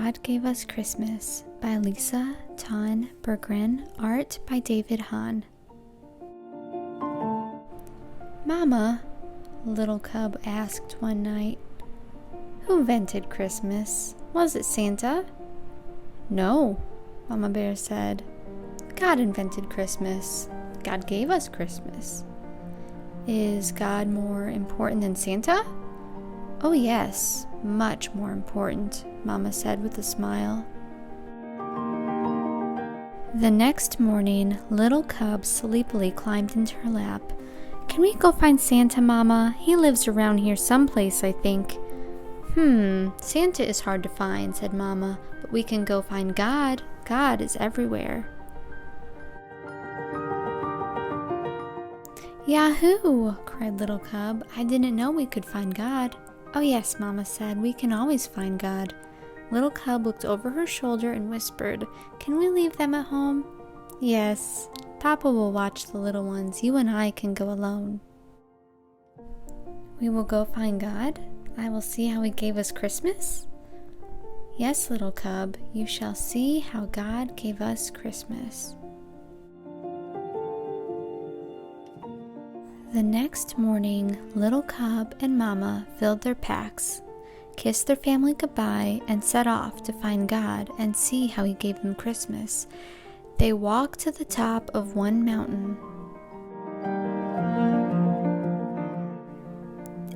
God Gave Us Christmas by Lisa, Tawn, Bergren, art by David Hahn. Mama, little cub asked one night, who invented Christmas? Was it Santa? No, Mama Bear said. God invented Christmas. God gave us Christmas. Is God more important than Santa? Oh yes, much more important, Mama said with a smile. The next morning, little cub sleepily climbed into her lap. Can we go find Santa, Mama? He lives around here someplace, I think. Santa is hard to find, said Mama, but we can go find God. God is everywhere. Yahoo! Cried little cub. I didn't know we could find God. Oh yes, Mama said, we can always find God. Little cub looked over her shoulder and whispered, can we leave them at home? Yes, Papa will watch the little ones. You and I can go alone. We will go find God? I will see how He gave us Christmas? Yes, little cub, you shall see how God gave us Christmas. The next morning, little cub and Mama filled their packs, kissed their family goodbye, and set off to find God and see how He gave them Christmas. They walked to the top of one mountain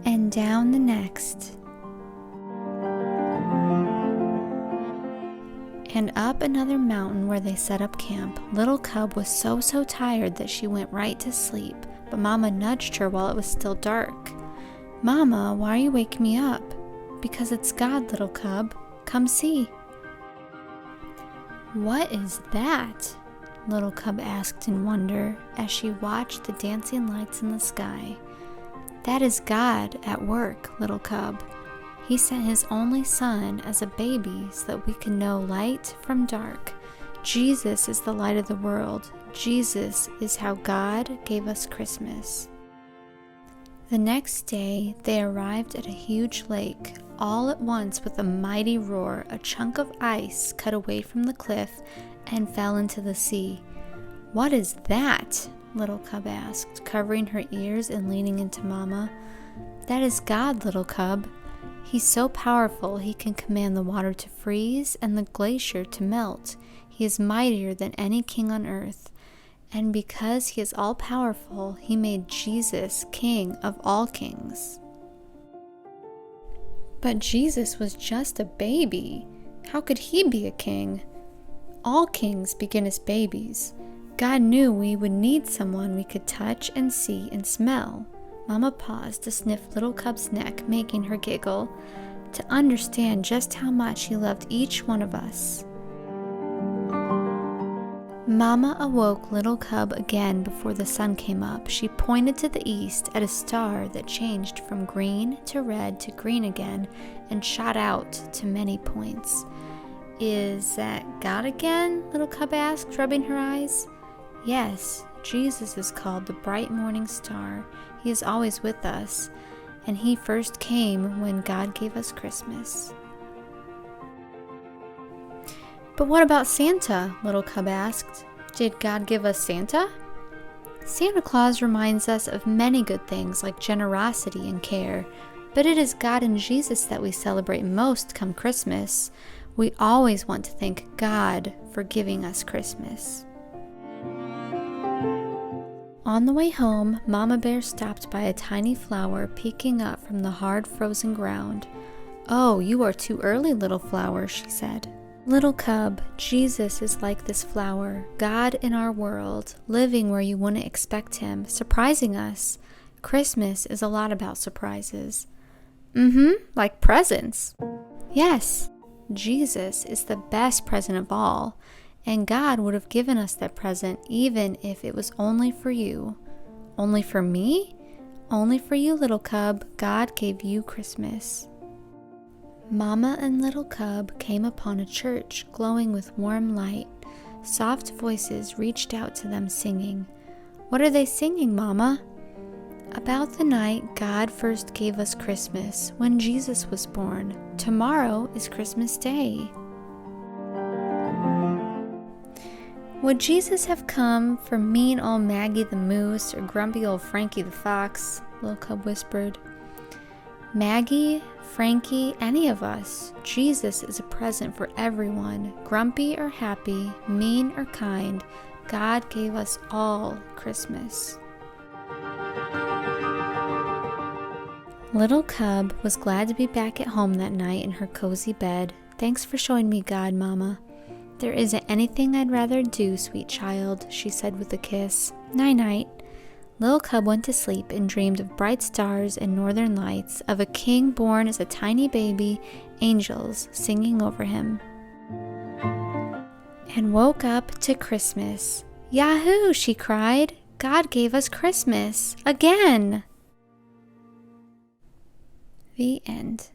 and down the next, and up another mountain where they set up camp. Little cub was so tired that she went right to sleep, but Mama nudged her while it was still dark. Mama, why are you waking me up? Because it's God, little cub. Come see. What is that? Little cub asked in wonder as she watched the dancing lights in the sky. That is God at work, little cub. He sent His only Son as a baby so that we can know light from dark. Jesus is the light of the world. Jesus is how God gave us Christmas. The next day, they arrived at a huge lake. All at once, with a mighty roar, a chunk of ice cut away from the cliff and fell into the sea. What is that? Little cub asked, covering her ears and leaning into Mama. That is God, little cub. He's so powerful He can command the water to freeze and the glacier to melt. He is mightier than any king on earth. And because He is all-powerful, He made Jesus King of all kings. But Jesus was just a baby. How could He be a king? All kings begin as babies. God knew we would need someone we could touch and see and smell. Mama paused to sniff little cub's neck, making her giggle, to understand just how much He loved each one of us. Mama awoke little cub again before the sun came up. She pointed to the east at a star that changed from green to red to green again and shot out to many points. Is that God again? Little cub asked, rubbing her eyes. Yes, Jesus is called the bright morning star. He is always with us, and He first came when God gave us Christmas. But what about Santa? Little cub asked. Did God give us Santa? Santa Claus reminds us of many good things like generosity and care, but it is God and Jesus that we celebrate most come Christmas. We always want to thank God for giving us Christmas. On the way home, Mama Bear stopped by a tiny flower peeking up from the hard frozen ground. Oh, you are too early, little flower, she said. Little cub, Jesus is like this flower, God in our world, living where you wouldn't expect Him, surprising us. Christmas is a lot about surprises. Like presents. Yes, Jesus is the best present of all, and God would have given us that present even if it was only for you. Only for me? Only for you, little cub, God gave you Christmas. Mama and little cub came upon a church glowing with warm light. Soft voices reached out to them singing. What are they singing, Mama? About the night God first gave us Christmas, when Jesus was born. Tomorrow is Christmas Day. Would Jesus have come for mean old Maggie the moose or grumpy old Frankie the fox? Little Cub whispered. Maggie, Frankie, any of us. Jesus is a present for everyone, grumpy or happy, mean or kind. God gave us all Christmas. Little Cub was glad to be back at home that night in her cozy bed. Thanks for showing me God, Mama. There isn't anything I'd rather do, sweet child, she said with a kiss. Night-night. Little Cub went to sleep and dreamed of bright stars and northern lights, of a king born as a tiny baby, angels singing over him. And woke up to Christmas. Yahoo, she cried. God gave us Christmas. Again! The end.